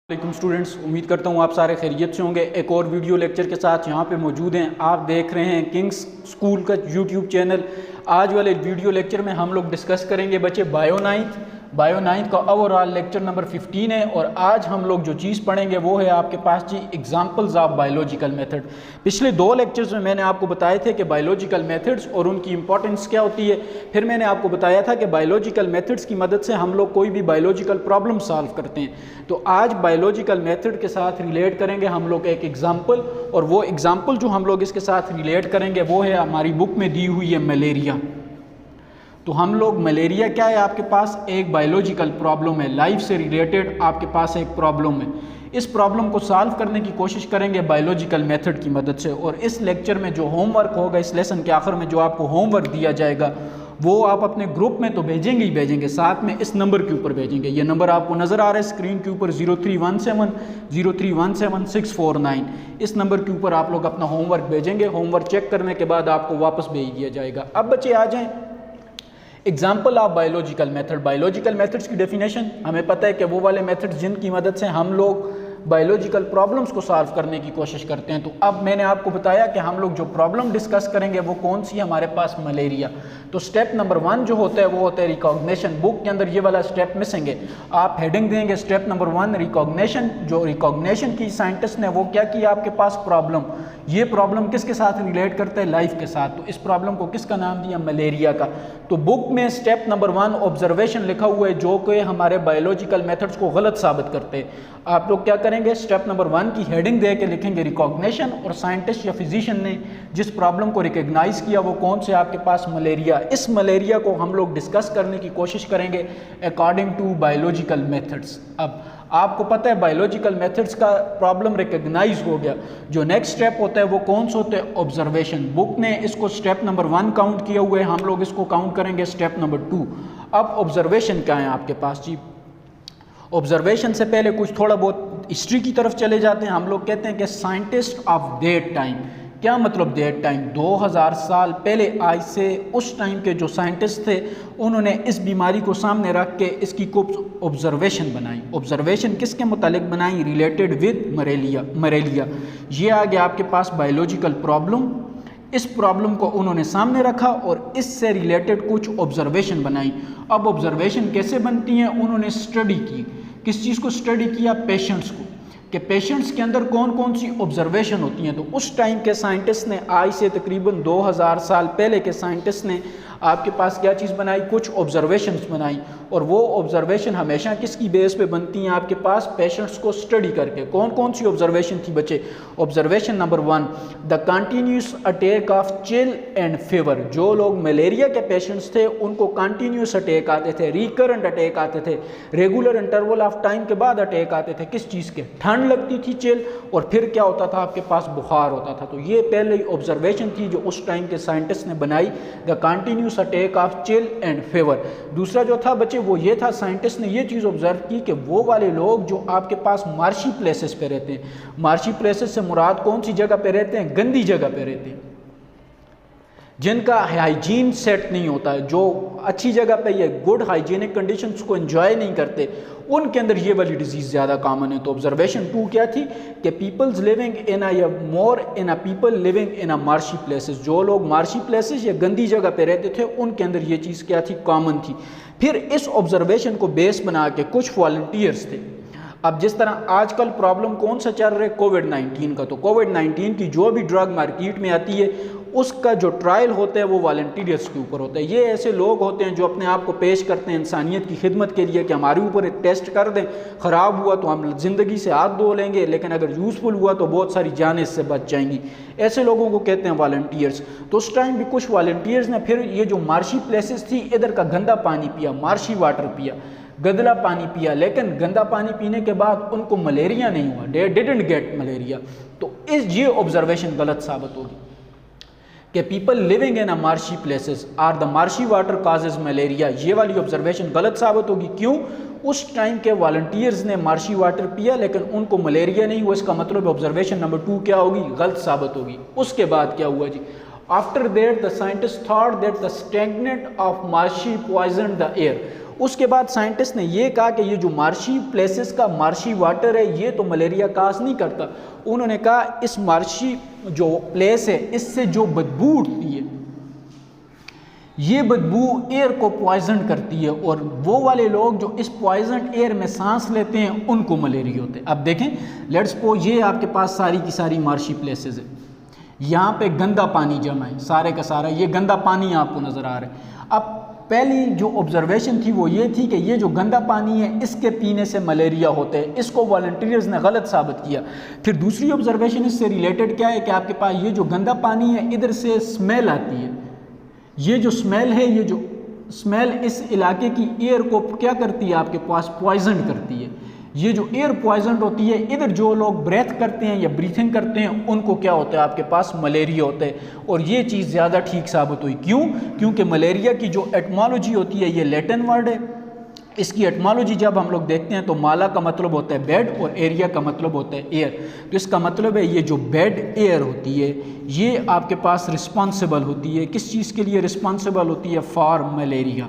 वालेकुम स्टूडेंट्स, उम्मीद करता हूँ आप सारे खैरियत से होंगे। एक और वीडियो लेक्चर के साथ यहाँ पे मौजूद हैं। आप देख रहे हैं किंग्स स्कूल का यूट्यूब चैनल। आज वाले वीडियो लेक्चर में हम लोग डिस्कस करेंगे बच्चे बायो नाइन्थ का ओवरऑल लेक्चर नंबर 15 है। और आज हम लोग जो चीज़ पढ़ेंगे वो है आपके पास जी एग्जांपल्स ऑफ बायोलॉजिकल मेथड। पिछले 2 लेक्चर्स में मैंने आपको बताए थे कि बायोलॉजिकल मेथड्स और उनकी इंपॉर्टेंस क्या होती है। फिर मैंने आपको बताया था कि बायोलॉजिकल मेथड्स की मदद से हम लोग कोई भी बायोलॉजिकल प्रॉब्लम सॉल्व करते हैं। तो आज बायोलॉजिकल मेथड के साथ रिलेट करेंगे हम लोग एक एग्जाम्पल, और वो एग्जाम्पल जो हम लोग इसके साथ रिलेट करेंगे वो है हमारी बुक में दी हुई है मलेरिया। तो हम लोग मलेरिया क्या है, आपके पास एक बायोलॉजिकल प्रॉब्लम है, लाइफ से रिलेटेड आपके पास एक प्रॉब्लम है। इस प्रॉब्लम को सॉल्व करने की कोशिश करेंगे बायोलॉजिकल मेथड की मदद से। और इस लेक्चर में जो होमवर्क होगा, इस लेसन के आखिर में जो आपको होमवर्क दिया जाएगा वो आप अपने ग्रुप में तो भेजेंगे ही भेजेंगे, साथ में इस नंबर के ऊपर भेजेंगे। ये नंबर आपको नज़र आ रहा है स्क्रीन के ऊपर 0317 इस नंबर के ऊपर आप लोग अपना होमवर्क भेजेंगे। होमवर्क चेक करने के बाद आपको वापस भेज दिया जाएगा। अब बच्चे आ जाएं example of biological method. Biological methods की डेफिनेशन हमें पता है कि वो वाले मेथड्स जिनकी मदद से हम लोग बायोलॉजिकल प्रॉब्लम्स को सॉल्व करने की कोशिश करते हैं। तो अब मैंने आपको बताया कि हम लोग जो प्रॉब्लम डिस्कस करेंगे वो कौन सी है, हमारे पास मलेरिया। तो स्टेप नंबर 1 जो होता है वो होता है रिकॉग्निशन। बुक के अंदर ये वाला स्टेप मिसिंग है। आप हेडिंग देंगे स्टेप नंबर 1 रिकॉग्निशन। जो रिकॉग्निशन की साइंटिस्ट ने वो क्या किया, आपके पास प्रॉब्लम, ये प्रॉब्लम किसके साथ रिलेट करता है, लाइफ के साथ। तो इस प्रॉब्लम को किसका नाम दिया, मलेरिया का। तो बुक में स्टेप नंबर 1 ऑब्जर्वेशन लिखा हुआ है जो कि हमारे बायोलॉजिकल मेथड्स को गलत साबित करते हैं। आप लोग क्या करेंगे, स्टेप नंबर 1 की हेडिंग दे के लिखेंगे रिकॉग्निशन, और साइंटिस्ट या फिजिशियन ने जिस प्रॉब्लम को रिकॉग्नाइज किया वो कौन से, आपके पास मलेरिया। इस मलेरिया को हम लोग डिस्कस करने की कोशिश करेंगे अकॉर्डिंग टू बायोलॉजिकल मेथड्स। अब आपको पता है बायोलॉजिकल मेथड्स का प्रॉब्लम रिकॉग्नाइज हो गया, जो नेक्स्ट स्टेप होता है वो कौन सा होता है, ऑब्जर्वेशन। बुक ने इसको स्टेप नंबर 1 काउंट किया हुआ है, हम लोग इसको काउंट करेंगे स्टेप नंबर 2। अब ऑब्जर्वेशन क्या है आपके पास जी। ऑब्जर्वेशन से पहले कुछ थोड़ा बहुत हिस्ट्री की तरफ चले जाते हैं। हम लोग कहते हैं कि साइंटिस्ट ऑफ दैट टाइम, क्या मतलब दैट टाइम, 2000 साल पहले आज से उस टाइम के जो साइंटिस्ट थे उन्होंने इस बीमारी को सामने रख के इसकी कुछ ऑब्जर्वेशन बनाई। ऑब्जर्वेशन किसके मुतालिक बनाई, रिलेटेड विद मलेरिया। ये आ गया आपके पास बायोलॉजिकल प्रॉब्लम। इस प्रॉब्लम को उन्होंने सामने रखा और इससे रिलेटेड कुछ ऑब्जर्वेशन बनाई। अब ऑब्जर्वेशन कैसे बनती हैं, उन्होंने स्टडी की। किस चीज़ को स्टडी किया, पेशेंट्स को, कि पेशेंट्स के अंदर कौन कौन सी ऑब्जर्वेशन होती हैं। तो उस टाइम के साइंटिस्ट ने, आज से तकरीबन 2000 साल पहले के साइंटिस्ट ने आपके पास क्या चीज़ बनाई, कुछ ऑब्जर्वेशंस बनाई। और वो ऑब्जर्वेशन हमेशा किसकी बेस पे बनती हैं, आपके पास पेशेंट्स को स्टडी करके। कौन कौन सी ऑब्जर्वेशन थी बच्चे, observation number 1 the continuous attack of chill and fever. जो लोग मलेरिया के पेशेंट्स थे उनको कंटिन्यूस अटैक आते थे, रिकरेंट अटैक आते थे, रेगुलर इंटरवल ऑफ टाइम के बाद अटैक आते थे। किस चीज़ के, ठंड लगती थी चिल, और फिर क्या होता था, आपके पास बुखार होता था। तो ये पहले ऑब्जर्वेशन थी जो उस टाइम के साइंटिस्ट ने बनाई, the continuous attack of chill and fever. दूसरा जो था बच्चे वो ये था, साइंटिस्ट ने ये चीज़ ऑब्जर्व की कि वो वाले लोग जो आपके पास मार्शी प्लेसेस पे रहते हैं, मार्शी प्लेसेस से मुराद कौन सी जगह पे रहते हैं, गंदी जगह पे रहते हैं, जिनका हाइजीन सेट नहीं होता है, जो अच्छी जगह पे ये गुड हाइजीनिक कंडीशंस को एंजॉय नहीं करते, उनके अंदर ये वाली डिजीज़ ज़्यादा कॉमन है। तो ऑब्जर्वेशन 2 क्या थी कि peoples living in a people living in a marshy places. जो लोग मार्शी प्लेसेस या गंदी जगह पे रहते थे उनके अंदर ये चीज़ क्या थी, कॉमन थी। फिर इस ऑब्जर्वेशन को बेस बना के कुछ वॉलंटियर्स थे। अब जिस तरह आजकल प्रॉब्लम कौन सा चल रहा है, कोविड-19 का। तो कोविड-19 की जो भी ड्रग मार्केट में आती है उसका जो ट्रायल होता है वो वॉलंटियर्स के ऊपर होता है। ये ऐसे लोग होते हैं जो अपने आप को पेश करते हैं इंसानियत की खिदमत के लिए कि हमारे ऊपर एक टेस्ट कर दें, ख़राब हुआ तो हम ज़िंदगी से हाथ धो लेंगे, लेकिन अगर यूज़फुल हुआ तो बहुत सारी जानें इससे बच जाएंगी। ऐसे लोगों को कहते हैं वॉलंटियर्स। तो उस टाइम भी कुछ वॉलंटियर्स ने फिर ये जो मार्शी प्लेसेस थी इधर का गंदा पानी पिया, मार्शी वाटर पिया, गंदला पानी पिया, लेकिन गंदा पानी पीने के बाद उनको मलेरिया नहीं हुआ, दे डिडंट गेट मलेरिया। तो ये ऑब्जर्वेशन गलत साबित होगी कि people living in a marshy places are the marshy water causes malaria. ये वाली ऑब्जर्वेशन गलत साबित होगी। क्यों, उस टाइम के वॉलंटियर्स ने मार्शी वाटर पिया लेकिन उनको मलेरिया नहीं हुआ। इसका मतलब ऑब्जर्वेशन नंबर 2 क्या होगी, गलत साबित होगी। उसके बाद क्या हुआ जी, after that the scientist thought that the stagnant of marshy poison the air. उसके बाद साइंटिस्ट ने ये कहा कि ये जो मार्शी प्लेसेस का मार्शी वाटर है ये तो मलेरिया काज नहीं करता। उन्होंने कहा इस मार्शी जो प्लेस है इससे जो बदबू उठती है ये बदबू एयर को पॉइजन करती है और वो वाले लोग जो इस पॉइजन एयर में सांस लेते हैं उनको मलेरिया होते हैं। अब देखें लेट्स सपोज ये आपके पास सारी की सारी मार्शी प्लेसेस है, यहाँ पे गंदा पानी जमा है, सारे का सारा ये गंदा पानी आपको नज़र आ रहा है। अब पहली जो ऑब्जर्वेशन थी वो ये थी कि ये जो गंदा पानी है इसके पीने से मलेरिया होते हैं, इसको वॉलंटियर्स ने गलत साबित किया। फिर दूसरी ऑब्जर्वेशन इससे रिलेटेड क्या है कि आपके पास ये जो गंदा पानी है इधर से स्मेल आती है, ये जो स्मेल है ये जो स्मेल इस इलाके की एयर को क्या करती है आपके पास पॉइजन करती है। ये जो एयर पॉइजन होती है इधर जो लोग ब्रेथ करते हैं या ब्रीथिंग करते हैं उनको क्या होता है आपके पास मलेरिया होता है। और ये चीज़ ज़्यादा ठीक साबित हुई, क्यों? क्योंकि मलेरिया की जो एटमोलॉजी होती है ये लैटिन वर्ड है। इसकी एटमोलॉजी जब हम लोग देखते हैं तो माला का मतलब होता है बेड और एरिया का मतलब होता है एयर। तो इसका मतलब है ये जो बेड एयर होती है ये आपके पास रिस्पॉन्सिबल होती है, किस चीज़ के लिए रिस्पॉन्सिबल होती है? For malaria.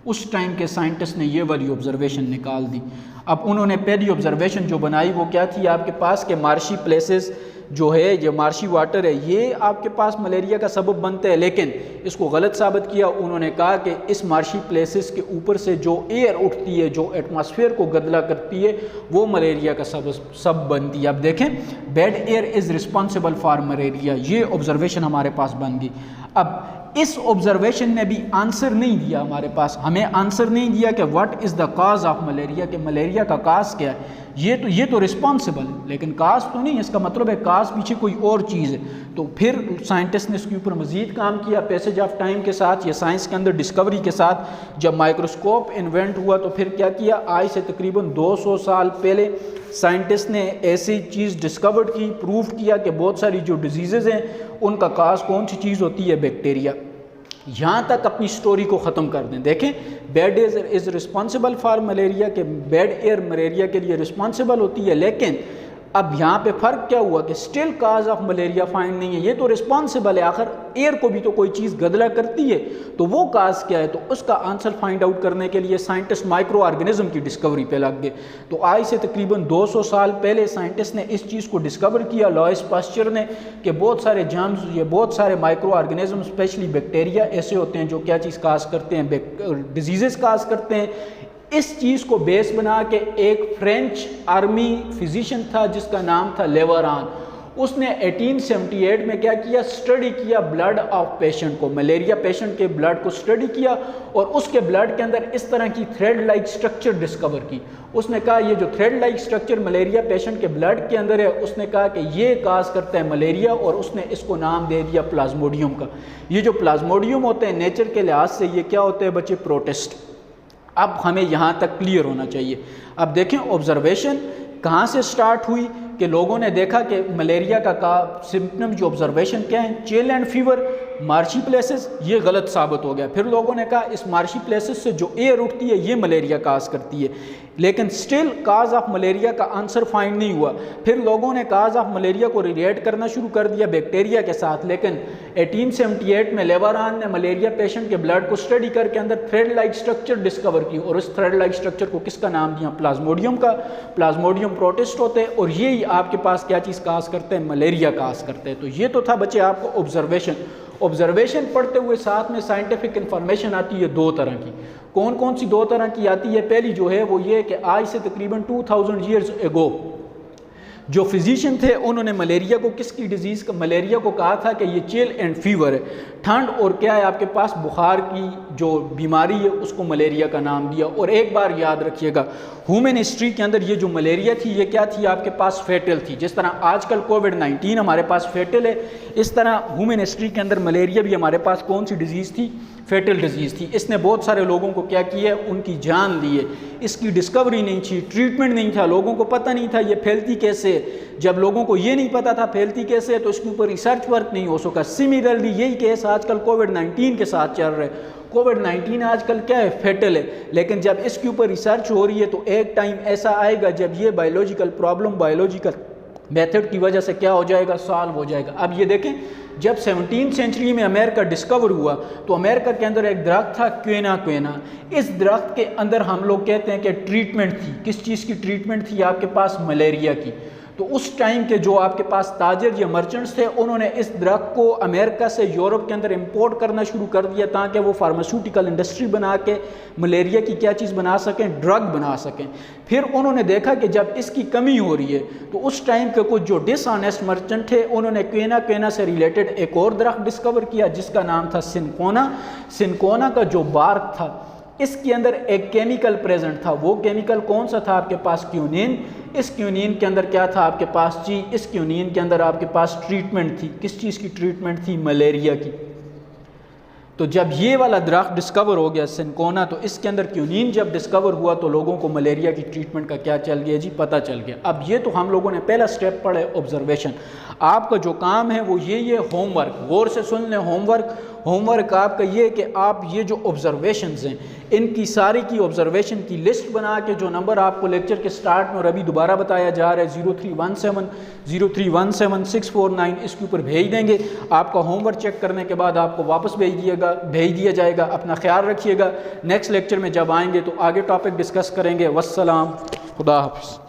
उस टाइम के साइंटिस्ट ने ये वाली ऑब्जर्वेशन निकाल दी। अब उन्होंने पहली ऑब्जर्वेशन जो बनाई वो क्या थी आपके पास कि मार्शी प्लेसेस जो है ये मार्शी वाटर है ये आपके पास मलेरिया का सबब बनते हैं, लेकिन इसको गलत साबित किया। उन्होंने कहा कि इस मार्शी प्लेसेस के ऊपर से जो एयर उठती है जो एटमॉस्फेयर को गदला करती है वो मलेरिया का सब बनती है। अब देखें bad air is responsible for malaria, ये ऑब्जर्वेशन हमारे पास बन गई। अब इस ऑब्जर्वेशन ने भी आंसर नहीं दिया हमारे पास, हमें आंसर नहीं दिया कि what is the cause of malaria, कि मलेरिया का काज क्या है। ये तो रिस्पॉन्सिबल है लेकिन काज तो नहीं, इसका मतलब है काज पीछे कोई और चीज़ है। तो फिर साइंटिस्ट ने इसके ऊपर मज़ीद काम किया पैसेज ऑफ टाइम के साथ, या साइंस के अंदर डिस्कवरी के साथ। जब माइक्रोस्कोप इन्वेंट हुआ तो फिर क्या किया, आज से तकरीबन 200 साल पहले साइंटिस्ट ने ऐसी चीज़ डिस्कवर्ड की, प्रूव किया कि बहुत सारी जो डिजीज़ेज़ हैं उनका काज कौन सी चीज़ होती है? बैक्टीरिया। यहाँ तक अपनी स्टोरी को ख़त्म कर दें। देखें bad air is responsible for malaria, के बैड एयर मलेरिया के लिए रिस्पॉन्सिबल होती है, लेकिन अब यहाँ पे फ़र्क क्या हुआ कि still cause of malaria find नहीं है। ये तो रिस्पॉन्सिबल है, आखिर एयर को भी तो कोई चीज़ गदला करती है, तो वो काज क्या है? तो उसका आंसर फाइंड आउट करने के लिए साइंटिस्ट माइक्रो ऑर्गेनिज्म की डिस्कवरी पे लग गए। तो आज से तकरीबन 200 साल पहले साइंटिस्ट ने इस चीज़ को डिस्कवर किया, लॉइस पास्चर ने, कि बहुत सारे जर्म्स, ये बहुत सारे माइक्रो ऑर्गेनिज्म स्पेशली बैक्टीरिया ऐसे होते हैं जो क्या चीज़ काज करते हैं? डिजीज़ काज करते हैं। इस चीज़ को बेस बना के एक फ्रेंच आर्मी फिजिशियन था जिसका नाम था लेवरान, उसने 1878 में क्या किया, स्टडी किया ब्लड ऑफ पेशेंट को, मलेरिया पेशेंट के ब्लड को स्टडी किया और उसके ब्लड के अंदर इस तरह की थ्रेड लाइक स्ट्रक्चर डिस्कवर की। उसने कहा ये जो thread like structure malaria patient के ब्लड के अंदर है, उसने कहा कि ये काज करता है मलेरिया, और उसने इसको नाम दे दिया प्लाज्मोडियम का। ये जो प्लाज्मोडियम होते हैं नेचर के लिहाज से ये क्या होते हैं बच्चे? प्रोटिस्ट। अब हमें यहाँ तक क्लियर होना चाहिए। अब देखें ऑब्जर्वेशन कहाँ से स्टार्ट हुई कि लोगों ने देखा कि मलेरिया का सिम्पटम जो ऑब्जर्वेशन क्या है? Chill and fever, marshy places, ये गलत साबित हो गया। फिर लोगों ने कहा इस मार्शी प्लेसेस से जो एयर उठती है ये मलेरिया काज करती है, लेकिन स्टिल काज ऑफ मलेरिया का आंसर फाइंड नहीं हुआ। फिर लोगों ने काज ऑफ मलेरिया को रिलेट करना शुरू कर दिया बैक्टीरिया के साथ, लेकिन 1878 में लेवरान ने मलेरिया पेशेंट के ब्लड को स्टडी करके अंदर थ्रेड लाइक स्ट्रक्चर डिस्कवर की, और उस थ्रेड लाइक स्ट्रक्चर को किसका नाम दिया? प्लाज्मोडियम का। प्लाज्मोडियम प्रोटिस्ट होते हैं और ये आपके पास क्या चीज़ काज करते हैं? मलेरिया काज करते हैं। तो ये तो था बच्चे आपको ऑब्जर्वेशन। ऑब्जर्वेशन पढ़ते हुए साथ में साइंटिफिक इंफॉर्मेशन आती है दो तरह की। कौन कौन सी दो तरह की आती है? पहली जो है वो ये कि आज से तकरीबन 2000 ईयर्स एगो जो फिजिशियन थे उन्होंने मलेरिया को किसकी डिजीज़ का, मलेरिया को कहा था कि ये चिल एंड फीवर है, ठंड और क्या है आपके पास बुखार की जो बीमारी है उसको मलेरिया का नाम दिया। और एक बार याद रखिएगा ह्यूमन हिस्ट्री के अंदर ये जो मलेरिया थी ये क्या थी आपके पास? फेटल थी। जिस तरह आजकल कोविड-19 हमारे पास फेटल है, इस तरह ह्यूमन हिस्ट्री के अंदर मलेरिया भी हमारे पास कौन सी डिजीज़ थी? फेटल डिजीज़ थी। इसने बहुत सारे लोगों को क्या किया? उनकी जान ली है। इसकी डिस्कवरी नहीं थी, ट्रीटमेंट नहीं था, लोगों को पता नहीं था ये फैलती कैसे है। जब लोगों को ये नहीं पता था फैलती कैसे है तो इसके ऊपर रिसर्च वर्क नहीं हो सका। सिमिलरली यही केस आजकल कोविड-19 के साथ चल रहा है। कोविड-19 आजकल क्या है? फेटल है, लेकिन जब इसके ऊपर रिसर्च हो रही है तो एक टाइम ऐसा आएगा जब ये बायोलॉजिकल प्रॉब्लम, बायोलॉजिकल मेथड की वजह से क्या हो जाएगा, सॉल्व हो जाएगा। अब ये देखें, जब 17वीं सेंचुरी में अमेरिका डिस्कवर हुआ तो अमेरिका के अंदर एक दरख्त था क्वेना क्वेना। इस दरख्त के अंदर हम लोग कहते हैं कि ट्रीटमेंट थी। किस चीज़ की ट्रीटमेंट थी? आपके पास मलेरिया की। तो उस टाइम के जो आपके पास ताजर या मर्चेंट्स थे, उन्होंने इस दरख्त को अमेरिका से यूरोप के अंदर इंपोर्ट करना शुरू कर दिया ताकि वो फार्मास्यूटिकल इंडस्ट्री बना के मलेरिया की क्या चीज़ बना सकें, ड्रग बना सकें। फिर उन्होंने देखा कि जब इसकी कमी हो रही है तो उस टाइम के कुछ जो डिसऑनेस्ट मर्चेंट थे, उन्होंने क्वेना क्वेना से रिलेटेड एक और दरख्त डिस्कवर किया जिसका नाम था सिनकोना। सिनकोना का जो बार्क था, इसके अंदर एक केमिकल प्रेजेंट था। वो केमिकल कौन सा था? आपके पास क्यूनिन। इस क्यूनिन के अंदर क्या था आपके पास जी? इस क्यूनिन के अंदर आपके पास ट्रीटमेंट थी। किस चीज़ की ट्रीटमेंट थी? मलेरिया की। तो जब ये वाला दरख्त डिस्कवर हो गया सिनकोना, तो इसके अंदर क्यूनिन जब डिस्कवर हुआ तो लोगों को मलेरिया की ट्रीटमेंट का क्या चल गया जी, पता चल गया। अब ये तो हम लोगों ने पहला स्टेप पढ़ा है ऑब्जर्वेशन। आपका जो काम है वो ये होमवर्क, गौर से सुन लें। होमवर्क आपका ये कि आप ये जो ऑब्जर्वेशंस हैं इनकी सारी की ऑब्जर्वेशन की लिस्ट बना के, जो नंबर आपको लेक्चर के स्टार्ट में और अभी दोबारा बताया जा रहा है 0317 इसके ऊपर भेज देंगे। आपका होमवर्क चेक करने के बाद आपको वापस भेज दिया जाएगा। अपना ख्याल रखिएगा। नेक्स्ट लेक्चर में जब आएंगे तो आगे टॉपिक डिस्कस करेंगे। वस्सलाम, खुदा हाफिज़।